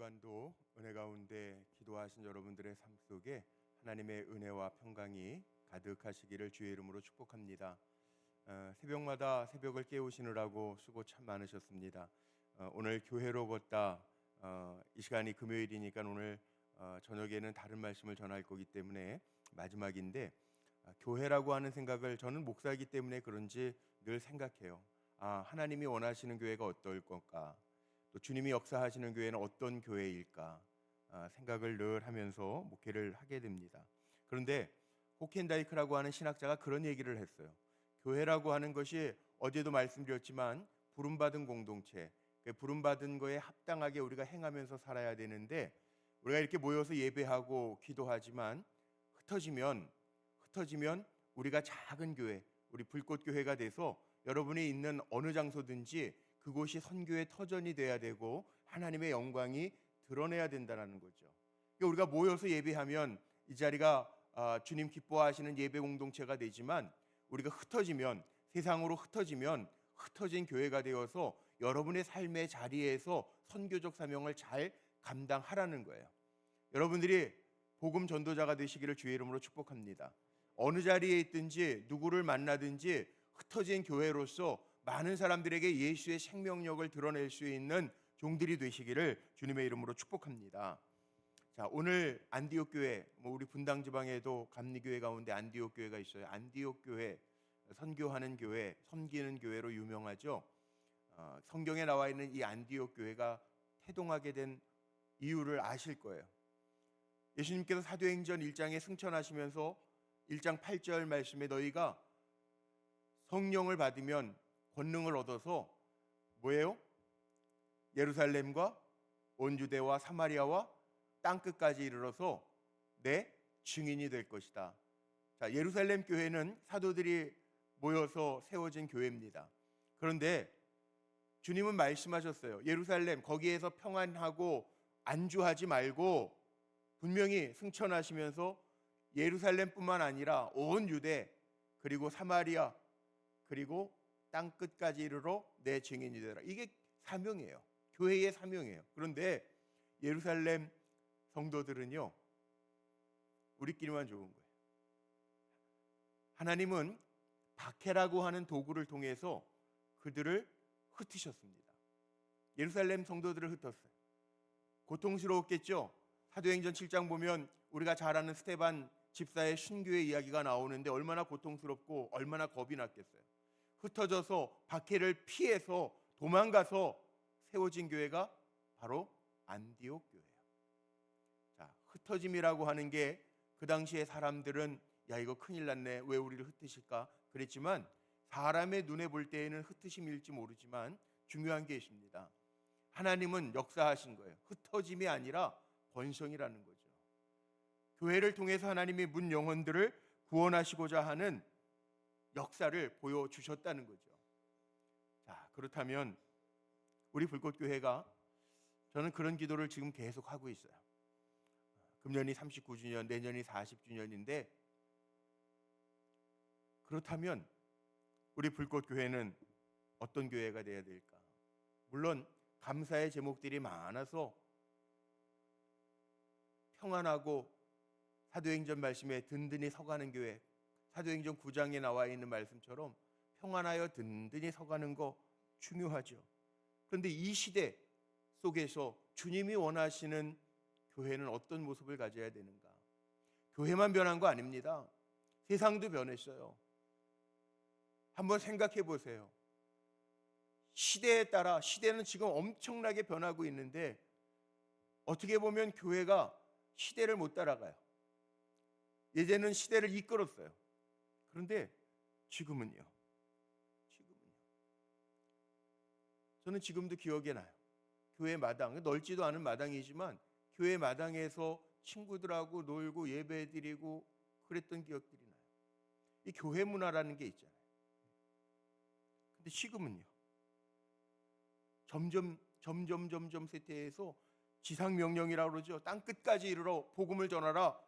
주간도 은혜 가운데 기도하신 여러분들의 삶 속에 하나님의 은혜와 평강이 가득하시기를 주의 이름으로 축복합니다. 새벽마다 새벽을 깨우시느라고 수고 참 많으셨습니다. 오늘 교회로 걷다 이 시간이 금요일이니까 오늘 저녁에는 다른 말씀을 전할 거기 때문에 마지막인데 교회라고 하는 생각을 저는 목사이기 때문에 그런지 늘 생각해요. 하나님이 원하시는 교회가 어떨 건가, 또 주님이 역사하시는 교회는 어떤 교회일까 생각을 늘 하면서 목회를 하게 됩니다. 그런데 호켄다이크라고 하는 신학자가 그런 얘기를 했어요. 교회라고 하는 것이 어제도 말씀드렸지만 부름받은 공동체, 부름받은 거에 합당하게 우리가 행하면서 살아야 되는데, 우리가 이렇게 모여서 예배하고 기도하지만 흩어지면 우리가 작은 교회, 우리 불꽃교회가 돼서 여러분이 있는 어느 장소든지 그곳이 선교의 터전이 돼야 되고 하나님의 영광이 드러내야 된다는 거죠. 우리가 모여서 예배하면 이 자리가 주님 기뻐하시는 예배 공동체가 되지만, 우리가 흩어지면, 세상으로 흩어진 교회가 되어서 여러분의 삶의 자리에서 선교적 사명을 잘 감당하라는 거예요. 여러분들이 복음 전도자가 되시기를 주의 이름으로 축복합니다. 어느 자리에 있든지 누구를 만나든지 흩어진 교회로서 많은 사람들에게 예수의 생명력을 드러낼 수 있는 종들이 되시기를 주님의 이름으로 축복합니다. 자, 오늘 안디옥 교회, 우리 분당 지방에도 감리교회 가운데 안디옥 교회가 있어요. 안디옥 교회, 선교하는 교회, 섬기는 교회로 유명하죠. 성경에 나와 있는 이 안디옥 교회가 태동하게 된 이유를 아실 거예요. 예수님께서 사도행전 1장에 승천하시면서 1장 8절 말씀에 너희가 성령을 받으면 권능을 얻어서 뭐예요? 예루살렘과 온 유대와 사마리아와 땅끝까지 이르러서 내 증인이 될 것이다. 자, 예루살렘 교회는 사도들이 모여서 세워진 교회입니다. 그런데 주님은 말씀하셨어요. 예루살렘 거기에서 평안하고 안주하지 말고 분명히 승천하시면서 예루살렘뿐만 아니라 온 유대 그리고 사마리아 그리고 땅끝까지 이르러 내 증인이 되라. 이게 사명이에요. 교회의 사명이에요. 그런데 예루살렘 성도들은요, 우리끼리만 좋은 거예요. 하나님은 박해라고 하는 도구를 통해서 그들을 흩으셨습니다. 예루살렘 성도들을 흩었어요. 고통스러웠겠죠. 사도행전 7장 보면 우리가 잘 아는 스데반 집사의 순교의 이야기가 나오는데 얼마나 고통스럽고 얼마나 겁이 났겠어요. 흩어져서 박해를 피해서 도망가서 세워진 교회가 바로 안디옥 교회예요. 자, 흩어짐이라고 하는 게 그 당시에 사람들은 야, 이거 큰일 났네, 왜 우리를 흩으실까 그랬지만, 사람의 눈에 볼 때에는 흩으심일지 모르지만 중요한 게 있습니다. 하나님은 역사하신 거예요. 흩어짐이 아니라 번성이라는 거죠. 교회를 통해서 하나님이 문 영혼들을 구원하시고자 하는 역사를 보여주셨다는 거죠. 자, 그렇다면 우리 불꽃교회가, 저는 그런 기도를 지금 계속 하고 있어요. 금년이 39주년, 내년이 40주년인데 그렇다면 우리 불꽃교회는 어떤 교회가 되어야 될까? 물론 감사의 제목들이 많아서 평안하고 사도행전 말씀에 든든히 서가는 교회, 사도행전 9장에 나와 있는 말씀처럼 평안하여 든든히 서가는 거 중요하죠. 그런데 이 시대 속에서 주님이 원하시는 교회는 어떤 모습을 가져야 되는가? 교회만 변한 거 아닙니다. 세상도 변했어요. 한번 생각해 보세요. 시대에 따라, 시대는 지금 엄청나게 변하고 있는데 어떻게 보면 교회가 시대를 못 따라가요. 예전에는 시대를 이끌었어요. 그런데 지금은요. 저는 지금도 기억이 나요. 교회 마당, 넓지도 않은 마당이지만 교회 마당에서 친구들하고 놀고 예배드리고 그랬던 기억들이 나요. 이 교회 문화라는 게 있잖아요. 근데 지금은요. 점점 세태에서 지상 명령이라고 그러죠. 땅 끝까지 이르러 복음을 전하라.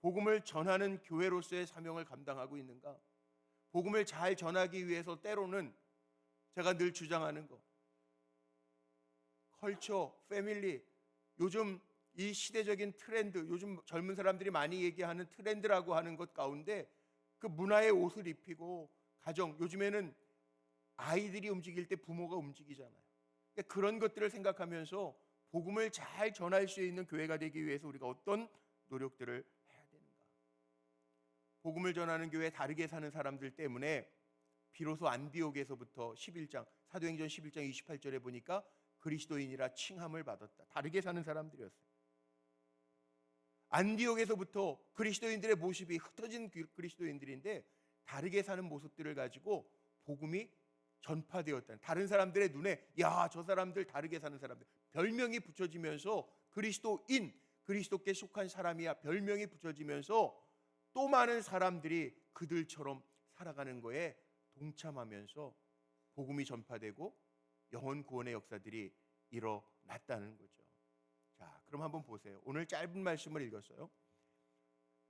복음을 전하는 교회로서의 사명을 감당하고 있는가? 복음을 잘 전하기 위해서 때로는 제가 늘 주장하는 거, 컬처, 패밀리, 요즘 이 시대적인 트렌드, 요즘 젊은 사람들이 많이 얘기하는 트렌드라고 하는 것 가운데 그 문화의 옷을 입히고 가정, 요즘에는 아이들이 움직일 때 부모가 움직이잖아요. 그러니까 그런 것들을 생각하면서 복음을 잘 전할 수 있는 교회가 되기 위해서 우리가 어떤 노력들을 해야 되는가? 복음을 전하는 교회에 다르게 사는 사람들 때문에 비로소 안디옥에서부터 11장 사도행전 11장 28절에 보니까 그리스도인이라 칭함을 받았다. 다르게 사는 사람들이었어요. 안디옥에서부터 그리스도인들의 모습이 흩어진 그리스도인들인데 다르게 사는 모습들을 가지고 복음이 전파되었다는, 다른 사람들의 눈에 야, 저 사람들 다르게 사는 사람들, 별명이 붙여지면서 그리스도인, 그리스도께 속한 사람이야 별명이 붙여지면서 또 많은 사람들이 그들처럼 살아가는 거에 동참하면서 복음이 전파되고 영혼 구원의 역사들이 일어났다는 거죠. 자, 그럼 한번 보세요. 오늘 짧은 말씀을 읽었어요.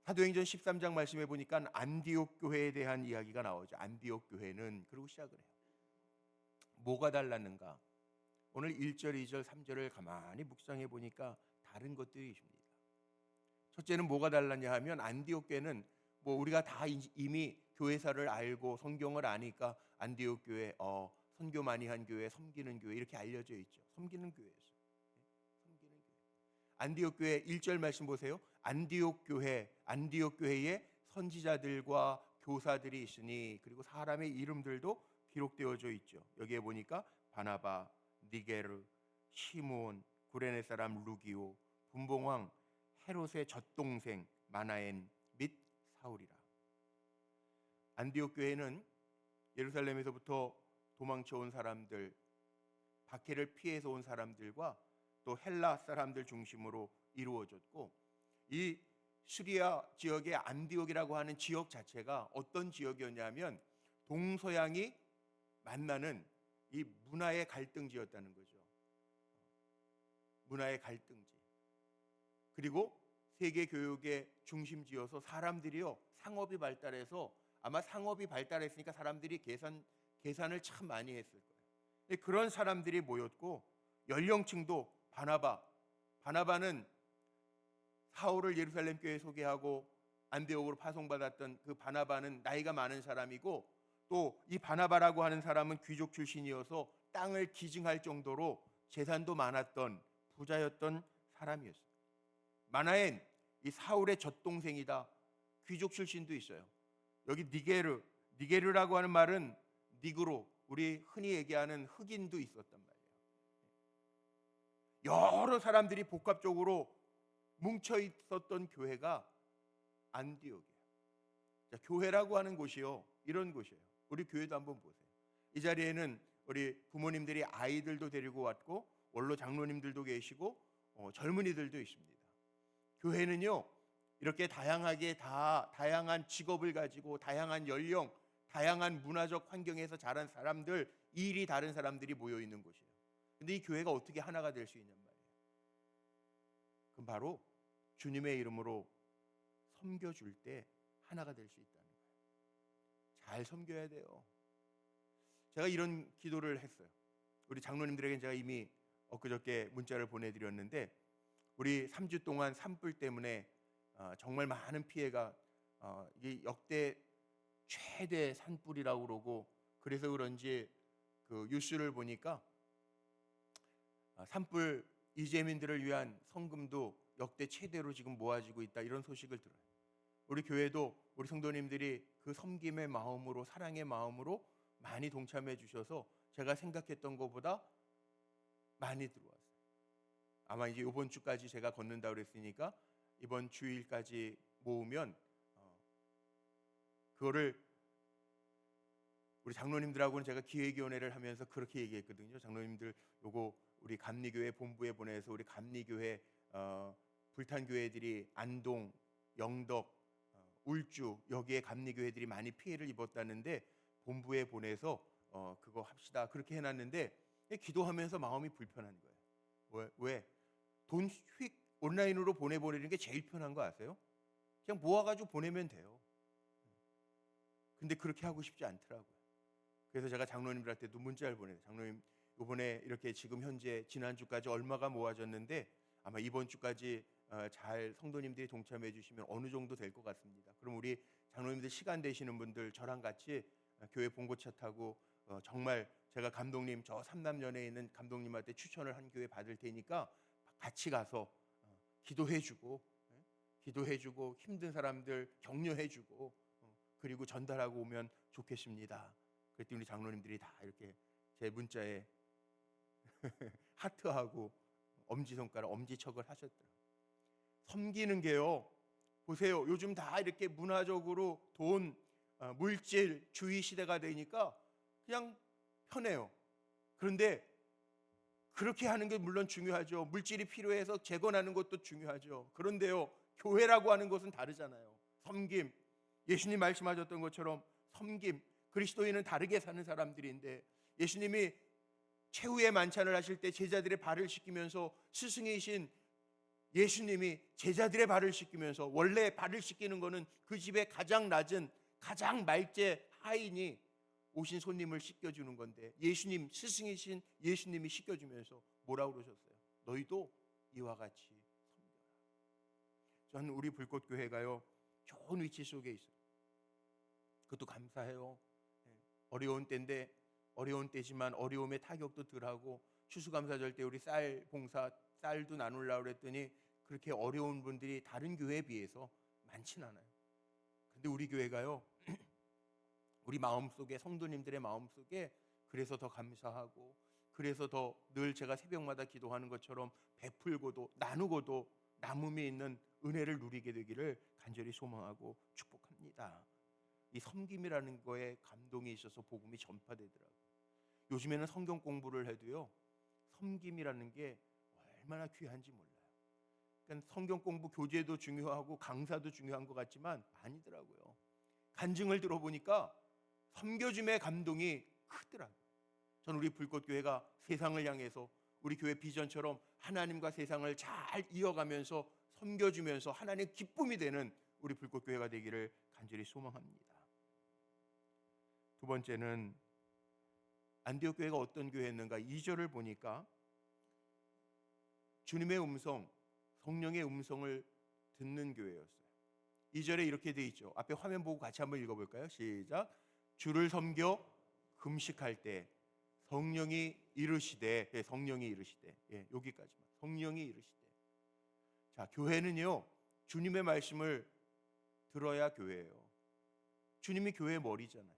사도행전 13장 말씀해 보니까 안디옥 교회에 대한 이야기가 나오죠. 안디옥 교회는, 그리고 시작을 해요. 뭐가 달랐는가? 오늘 1절, 2절, 3절을 가만히 묵상해 보니까 다른 것들이 있습니다. 첫째는 뭐가 달랐냐 하면 안디옥 교회는 뭐 우리가 다 이미 교회사를 알고 성경을 아니까 안디옥 교회 선교 많이 한 교회, 섬기는 교회 이렇게 알려져 있죠. 섬기는 교회였어요. 섬기는 교회. 안디옥 교회 1절 말씀 보세요. 안디옥 교회에 선지자들과 교사들이 있으니, 그리고 사람의 이름들도 기록되어져 있죠. 여기에 보니까 바나바, 니게르, 시므온, 구레네 사람 루기오, 분봉왕 헤롯의 젖동생 마나엔 및 사울이라. 안디옥 교회는 예루살렘에서부터 도망쳐 온 사람들, 박해를 피해서 온 사람들과 또 헬라 사람들 중심으로 이루어졌고, 이 시리아 지역의 안디옥이라고 하는 지역 자체가 어떤 지역이었냐면 동서양이 만나는 이 문화의 갈등지였다는 거죠. 문화의 갈등지. 그리고 세계 교육의 중심지여서 사람들이요, 상업이 발달해서, 아마 상업이 발달했으니까 사람들이 계산을 참 많이 했을 거예요. 그런 사람들이 모였고, 연령층도 바나바는 사울을 예루살렘 교회에 소개하고 안디옥으로 파송받았던 그 바나바는 나이가 많은 사람이고, 또 이 바나바라고 하는 사람은 귀족 출신이어서 땅을 기증할 정도로 재산도 많았던 부자였던 사람이었어요. 마나엔, 이 사울의 젖동생이다. 귀족 출신도 있어요. 여기 니게르라고 하는 말은 니그로, 우리 흔히 얘기하는 흑인도 있었단 말이에요. 여러 사람들이 복합적으로 뭉쳐 있었던 교회가 안디옥이에요. 자, 교회라고 하는 곳이요, 이런 곳이에요. 우리 교회도 한번 보세요. 이 자리에는 우리 부모님들이 아이들도 데리고 왔고, 원로 장로님들도 계시고, 젊은이들도 있습니다. 교회는요, 이렇게 다양한 직업을 가지고 다양한 연령, 다양한 문화적 환경에서 자란 사람들, 일이 다른 사람들이 모여 있는 곳이에요. 근데 이 교회가 어떻게 하나가 될 수 있냔 말이에요. 그럼 바로 주님의 이름으로 섬겨줄 때 하나가 될 수 있다는 거예요. 잘 섬겨야 돼요. 제가 이런 기도를 했어요. 우리 장로님들에게 제가 이미 엊그저께 문자를 보내드렸는데, 우리 3주 동안 산불 때문에 정말 많은 피해가, 이게 역대 최대 산불이라고 그러고, 그래서 그런지 그 뉴스를 보니까 산불 이재민들을 위한 성금도 역대 최대로 지금 모아지고 있다, 이런 소식을 들어요. 우리 교회도 우리 성도님들이 그 섬김의 마음으로, 사랑의 마음으로 많이 동참해 주셔서 제가 생각했던 것보다 많이 들어왔어요. 아마 이제 이번 주까지 제가 걷는다 그랬으니까 이번 주일까지 모으면 그거를 우리 장로님들하고는 제가 기획위원회를 하면서 그렇게 얘기했거든요. 장로님들 요거 우리 감리교회 본부에 보내서 우리 감리교회 불탄 교회들이 안동, 영덕, 울주 여기에 감리교회들이 많이 피해를 입었다는데 본부에 보내서 그거 합시다, 그렇게 해놨는데 기도하면서 마음이 불편한 거예요. 왜? 돈 휙 온라인으로 보내버리는 게 제일 편한 거 아세요? 그냥 모아가지고 보내면 돼요. 근데 그렇게 하고 싶지 않더라고요. 그래서 제가 장로님들한테도 문자를 보내요. 장로님, 이번에 이렇게 지금 현재 지난주까지 얼마가 모아졌는데 아마 이번 주까지 잘 성도님들이 동참해 주시면 어느 정도 될 것 같습니다. 그럼 우리 장로님들 시간 되시는 분들 저랑 같이 교회 봉고차 타고 정말 제가 감독님 저 삼남연에 있는 감독님한테 추천을 한 교회 받을 테니까 같이 가서 기도해주고 기도해주고 힘든 사람들 격려해주고 그리고 전달하고 오면 좋겠습니다. 그랬더니 우리 장로님들이 다 이렇게 제 문자에 하트하고 엄지손가락 엄지척을 하셨더라고요. 섬기는 게요, 보세요, 요즘 다 이렇게 문화적으로 돈, 물질 주의 시대가 되니까 그냥 편해요. 그런데 그렇게 하는 게 물론 중요하죠. 물질이 필요해서 재건하는 것도 중요하죠. 그런데요, 교회라고 하는 것은 다르잖아요. 섬김, 예수님 말씀하셨던 것처럼 섬김, 그리스도인은 다르게 사는 사람들인데 예수님이 최후의 만찬을 하실 때 제자들의 발을 씻기면서 스승이신 예수님이 제자들의 발을 씻기면서, 원래 발을 씻기는 것은 그 집의 가장 낮은 가장 말제 하인이 오신 손님을 씻겨주는 건데 예수님, 스승이신 예수님이 씻겨주면서 뭐라고 그러셨어요? 너희도 이와 같이 섬겨라. 저는 우리 불꽃교회가요 좋은 위치 속에 있어요. 그것도 감사해요. 어려운 때인데, 어려운 때지만 어려움의 타격도 덜하고, 추수감사절 때 우리 쌀 봉사, 쌀도 나누려고 그랬더니 그렇게 어려운 분들이 다른 교회에 비해서 많진 않아요. 근데 우리 교회가요 우리 마음속에, 성도님들의 마음속에 그래서 더 감사하고, 그래서 더 늘 제가 새벽마다 기도하는 것처럼 베풀고도 나누고도 남음이 있는 은혜를 누리게 되기를 간절히 소망하고 축복합니다. 이 섬김이라는 거에 감동이 있어서 복음이 전파되더라고요. 요즘에는 성경 공부를 해도요 섬김이라는 게 얼마나 귀한지 몰라요. 그러니까 성경 공부 교재도 중요하고 강사도 중요한 것 같지만 아니더라고요. 간증을 들어보니까 섬겨줌의 감동이 크더라고요. 저는 우리 불꽃교회가 세상을 향해서 우리 교회 비전처럼 하나님과 세상을 잘 이어가면서 섬겨주면서 하나님의 기쁨이 되는 우리 불꽃교회가 되기를 간절히 소망합니다. 두 번째는 안디옥 교회가 어떤 교회였는가, 2절을 보니까 주님의 음성, 성령의 음성을 듣는 교회였어요. 2절에 이렇게 돼 있죠. 앞에 화면 보고 같이 한번 읽어볼까요? 시작. 주를 섬겨 금식할 때 성령이 이르시되, 성령이 이르시되, 여기까지만. 성령이 이르시되. 자, 교회는요 주님의 말씀을 들어야 교회예요. 주님이 교회의 머리잖아요.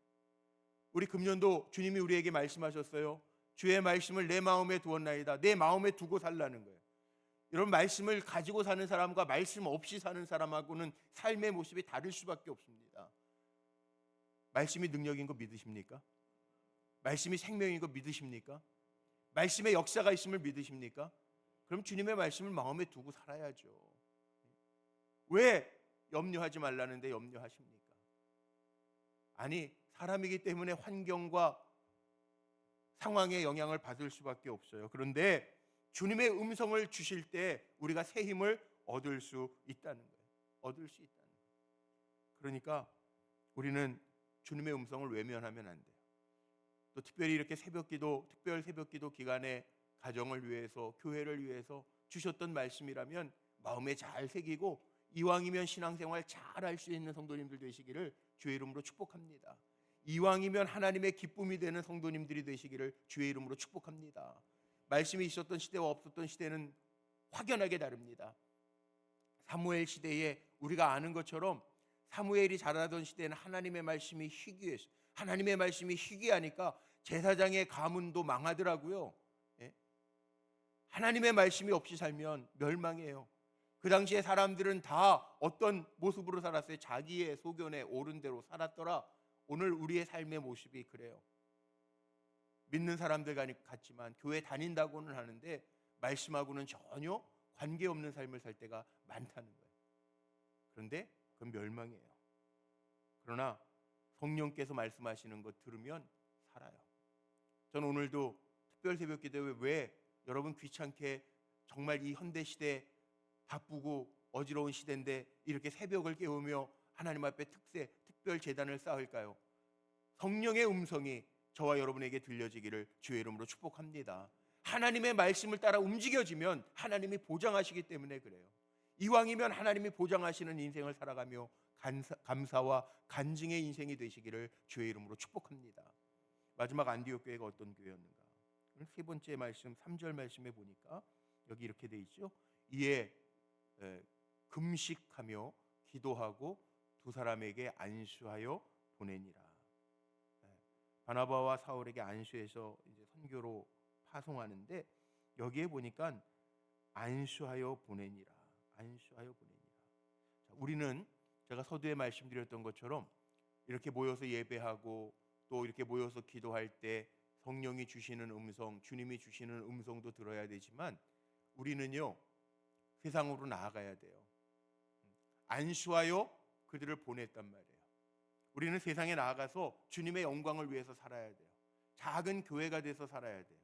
우리 금년도 주님이 우리에게 말씀하셨어요. 주의 말씀을 내 마음에 두었나이다. 내 마음에 두고 살라는 거예요. 여러분, 말씀을 가지고 사는 사람과 말씀 없이 사는 사람하고는 삶의 모습이 다를 수밖에 없습니다. 말씀이 능력인 거 믿으십니까? 말씀이 생명인 거 믿으십니까? 말씀의 역사가 있음을 믿으십니까? 그럼 주님의 말씀을 마음에 두고 살아야죠. 왜 염려하지 말라는데 염려하십니까? 아니, 사람이기 때문에 환경과 상황의 영향을 받을 수밖에 없어요. 그런데 주님의 음성을 주실 때 우리가 새 힘을 얻을 수 있다는 거예요. 얻을 수 있다는 거예요. 그러니까 우리는 주님의 음성을 외면하면 안 돼요. 또 특별히 이렇게 새벽기도, 특별 새벽기도 기간에 가정을 위해서, 교회를 위해서 주셨던 말씀이라면 마음에 잘 새기고 이왕이면 신앙생활 잘 할 수 있는 성도님들 되시기를 주의 이름으로 축복합니다. 이왕이면 하나님의 기쁨이 되는 성도님들이 되시기를 주의 이름으로 축복합니다. 말씀이 있었던 시대와 없었던 시대는 확연하게 다릅니다. 사무엘 시대에 우리가 아는 것처럼 사무엘이 자라던 시대는 하나님의 말씀이 희귀했어요. 하나님의 말씀이 희귀하니까 제사장의 가문도 망하더라고요. 하나님의 말씀이 없이 살면 멸망해요. 그 당시에 사람들은 다 어떤 모습으로 살았어요? 자기의 소견에 옳은 대로 살았더라. 오늘 우리의 삶의 모습이 그래요. 믿는 사람들 같지만 교회 다닌다고는 하는데 말씀하고는 전혀 관계없는 삶을 살 때가 많다는 거예요. 그런데 그건 멸망이에요. 그러나 성령께서 말씀하시는 것 들으면 살아요. 저는 오늘도 특별 새벽 기도회, 왜 여러분 귀찮게 정말 이 현대 시대 바쁘고 어지러운 시대인데 이렇게 새벽을 깨우며 하나님 앞에 특별 제단을 쌓을까요? 성령의 음성이 저와 여러분에게 들려지기를 주의 이름으로 축복합니다. 하나님의 말씀을 따라 움직여지면 하나님이 보장하시기 때문에 그래요. 이왕이면 하나님이 보장하시는 인생을 살아가며 감사와 간증의 인생이 되시기를 주의 이름으로 축복합니다. 마지막 안디옥 교회가 어떤 교회였는가? 세 번째 말씀 3절 말씀에 보니까 여기 이렇게 돼 있죠. 이에 금식하며 기도하고 두 사람에게 안수하여 보내니라. 바나바와 사울에게 안수해서 이제 선교로 파송하는데 여기에 보니까 안수하여 보내니라. 안수하여 보내니라. 자, 우리는 제가 서두에 말씀드렸던 것처럼 이렇게 모여서 예배하고 또 이렇게 모여서 기도할 때 성령이 주시는 음성, 주님이 주시는 음성도 들어야 되지만 우리는요 세상으로 나아가야 돼요. 안수하여 그들을 보냈단 말이에요. 우리는 세상에 나아가서 주님의 영광을 위해서 살아야 돼요. 작은 교회가 돼서 살아야 돼요.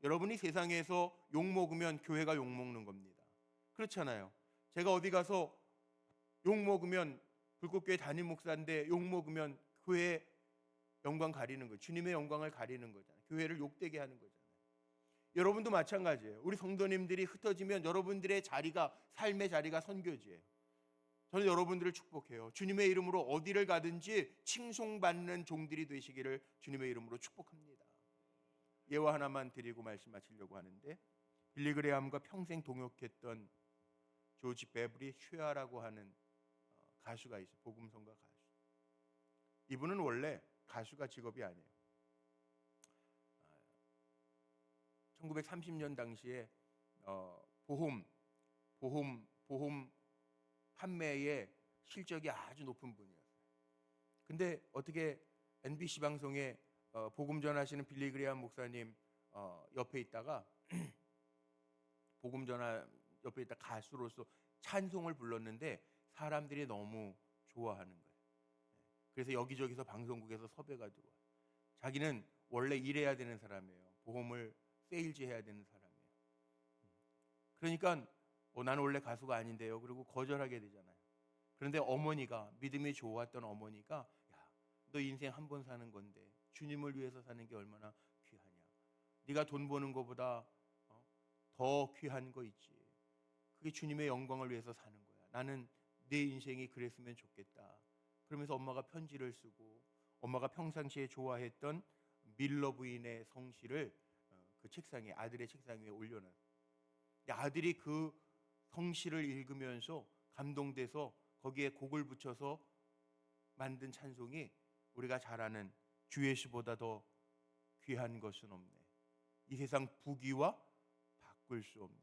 여러분이 세상에서 욕먹으면 교회가 욕먹는 겁니다. 그렇잖아요. 제가 어디 가서 욕먹으면 불꽃교회 담임 목사인데 욕먹으면 교회 영광 가리는 거예요. 주님의 영광을 가리는 거잖아요. 교회를 욕되게 하는 거잖아요. 여러분도 마찬가지예요. 우리 성도님들이 흩어지면 여러분들의 자리가 삶의 자리가 선교지예요. 저는 여러분들을 축복해요. 주님의 이름으로 어디를 가든지 칭송받는 종들이 되시기를 주님의 이름으로 축복합니다. 예화 하나만 드리고 말씀 마치려고 하는데 빌리그레함과 평생 동역했던 조지 베브리 슈아라고 하는 가수가 있어요. 복음성가 가수. 이분은 원래 가수가 직업이 아니에요. 1930년 당시에 보험 판매의 실적이 아주 높은 분이었어요. 근데 어떻게 NBC 방송에 복음 전하시는 빌리그레함 목사님 옆에 있다가 복음 전하 옆에 있다 가수로서 찬송을 불렀는데 사람들이 너무 좋아하는 거예요. 그래서 여기저기서 방송국에서 섭외가 들어와요. 자기는 원래 일해야 되는 사람이에요. 보험을 세일즈 해야 되는 사람이에요. 그러니까 나는 원래 가수가 아닌데요. 그리고 거절하게 되잖아요. 그런데 어머니가 믿음이 좋았던 어머니가 야, 너 인생 한 번 사는 건데 주님을 위해서 사는 게 얼마나 귀하냐. 네가 돈 버는 것보다 더 귀한 거 있지. 그게 주님의 영광을 위해서 사는 거야. 나는 내 인생이 그랬으면 좋겠다. 그러면서 엄마가 편지를 쓰고 엄마가 평상시에 좋아했던 밀러 부인의 성시를 그 책상에 아들의 책상 위에 올려놨어요. 아들이 그 성시를 읽으면서 감동돼서 거기에 곡을 붙여서 만든 찬송이 우리가 잘 아는 주 예수보다 더 귀한 것은 없네. 이 세상 부귀와 바꿀 수 없네.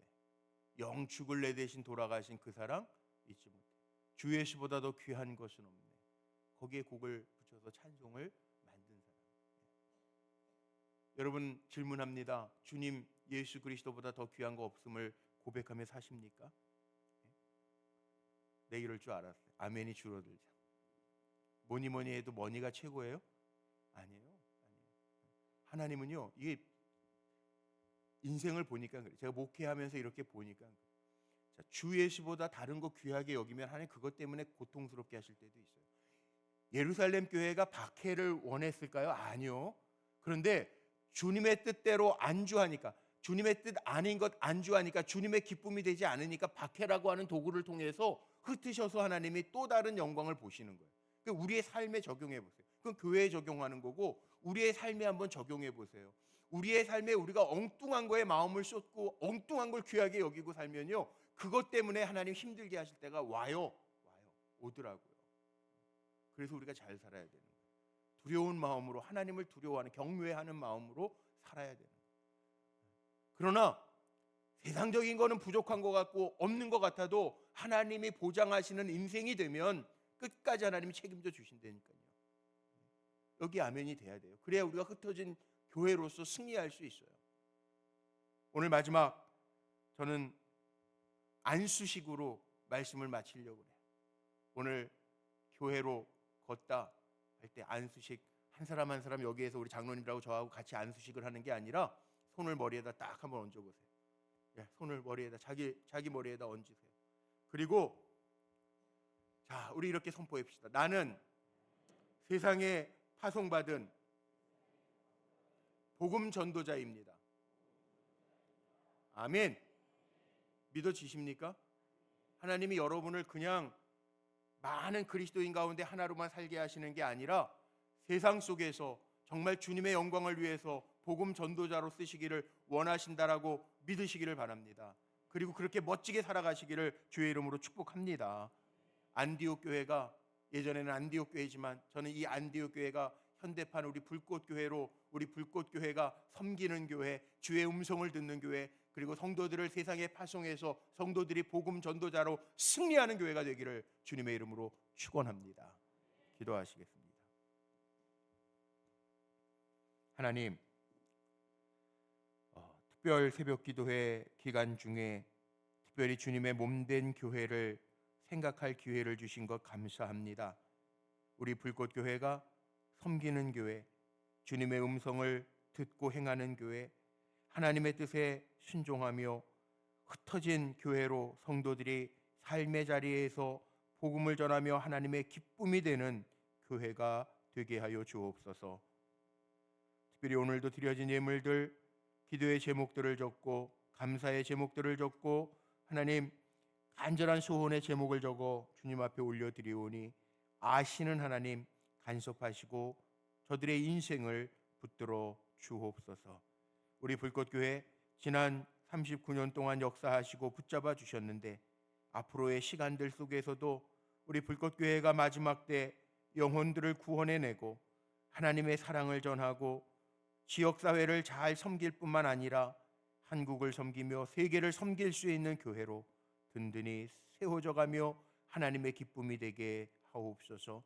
영축을 내 대신 돌아가신 그 사랑 잊지 못해. 주 예수보다 더 귀한 것은 없네. 거기에 곡을 붙여서 찬송을 만든 사람. 여러분 질문합니다. 주님 예수 그리스도보다 더 귀한 거 없음을 고백하며 사십니까? 네, 이럴 줄 알았어요. 아멘이 줄어들자. 뭐니 해도 머니가 최고예요? 아니에요. 하나님은요, 이게 인생을 보니까 그래요. 제가 목회하면서 이렇게 보니까 그래요. 자, 주 예수보다 다른 거 귀하게 여기면 하나님 그것 때문에 고통스럽게 하실 때도 있어요. 예루살렘 교회가 박해를 원했을까요? 아니요. 그런데 주님의 뜻대로 안주하니까, 주님의 뜻 아닌 것 안주하니까, 주님의 기쁨이 되지 않으니까 박해라고 하는 도구를 통해서 흩으셔서 하나님이 또 다른 영광을 보시는 거예요. 그러니까 우리의 삶에 적용해 보세요. 그건 교회에 적용하는 거고 우리의 삶에 한번 적용해 보세요. 우리의 삶에 우리가 엉뚱한 거에 마음을 쏟고 엉뚱한 걸 귀하게 여기고 살면요, 그것 때문에 하나님 힘들게 하실 때가 오더라고요. 그래서 우리가 잘 살아야 되는 거예요. 두려운 마음으로, 하나님을 두려워하는, 경외하는 마음으로 살아야 되는 거예요. 그러나 세상적인 거는 부족한 것 같고 없는 것 같아도 하나님이 보장하시는 인생이 되면 끝까지 하나님이 책임져 주신다니까요. 여기 아멘이 돼야 돼요. 그래야 우리가 흩어진 교회로서 승리할 수 있어요. 오늘 마지막 저는 안수식으로 말씀을 마치려고 해요. 오늘 교회로 걷다 할 때 안수식 한 사람 한 사람, 여기에서 우리 장로님들하고 저하고 같이 안수식을 하는 게 아니라 손을 머리에다 딱 한번 얹어보세요. 손을 머리에다, 자기 머리에다 얹으세요. 그리고 자, 우리 이렇게 선포합시다. 나는 세상에 파송받은 복음 전도자입니다. 아멘. 믿어지십니까? 하나님이 여러분을 그냥 많은 그리스도인 가운데 하나로만 살게 하시는 게 아니라 세상 속에서 정말 주님의 영광을 위해서 복음 전도자로 쓰시기를 원하신다라고 믿으시기를 바랍니다. 그리고 그렇게 멋지게 살아가시기를 주의 이름으로 축복합니다. 안디옥 교회가, 예전에는 안디옥 교회지만 저는 이 안디옥 교회가 현대판 우리 불꽃 교회로, 우리 불꽃 교회가 섬기는 교회, 주의 음성을 듣는 교회, 그리고 성도들을 세상에 파송해서 성도들이 복음 전도자로 승리하는 교회가 되기를 주님의 이름으로 축원합니다. 기도하시겠습니다. 하나님, 특별 새벽 기도회 기간 중에 특별히 주님의 몸된 교회를 생각할 기회를 주신 것 감사합니다. 우리 불꽃 교회가 섬기는 교회, 주님의 음성을 듣고 행하는 교회, 하나님의 뜻에 순종하며 흩어진 교회로 성도들이 삶의 자리에서 복음을 전하며 하나님의 기쁨이 되는 교회가 되게 하여 주옵소서. 특별히 오늘도 드려진 예물들, 기도의 제목들을 적고 감사의 제목들을 적고 하나님 간절한 소원의 제목을 적어 주님 앞에 올려드리오니 아시는 하나님 간섭하시고 저들의 인생을 붙들어 주옵소서. 우리 불꽃교회 지난 39년 동안 역사하시고 붙잡아 주셨는데 앞으로의 시간들 속에서도 우리 불꽃교회가 마지막 때 영혼들을 구원해내고 하나님의 사랑을 전하고 지역사회를 잘 섬길 뿐만 아니라 한국을 섬기며 세계를 섬길 수 있는 교회로 든든히 세워져가며 하나님의 기쁨이 되게 하옵소서.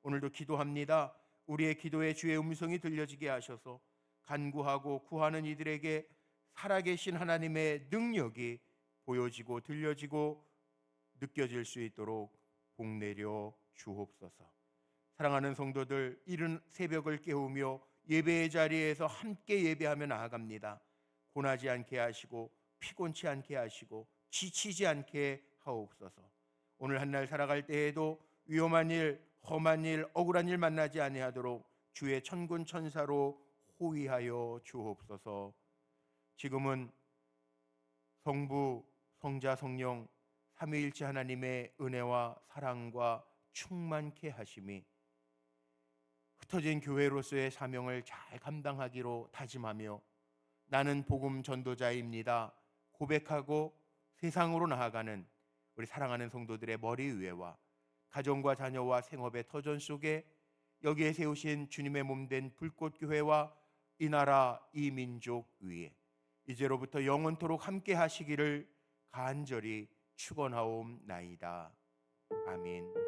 오늘도 기도합니다. 우리의 기도에 주의 음성이 들려지게 하셔서 간구하고 구하는 이들에게 살아계신 하나님의 능력이 보여지고 들려지고 느껴질 수 있도록 복내려 주옵소서. 사랑하는 성도들, 이른 새벽을 깨우며 예배의 자리에서 함께 예배하며 나아갑니다. 고나지 않게 하시고 피곤치 않게 하시고 지치지 않게 하옵소서. 오늘 한날 살아갈 때에도 위험한 일, 험한 일, 억울한 일 만나지 아니하도록 주의 천군 천사로 호위하여 주옵소서. 지금은 성부, 성자, 성령 삼위일체 하나님의 은혜와 사랑과 충만케 하심이 흩어진 교회로서의 사명을 잘 감당하기로 다짐하며 나는 복음 전도자입니다 고백하고 세상으로 나아가는 우리 사랑하는 성도들의 머리 위에와 가정과 자녀와 생업의 터전 속에 여기에 세우신 주님의 몸된 불꽃교회와 이 나라 이 민족 위에 이제로부터 영원토록 함께 하시기를 간절히 축원하옵나이다. 아멘.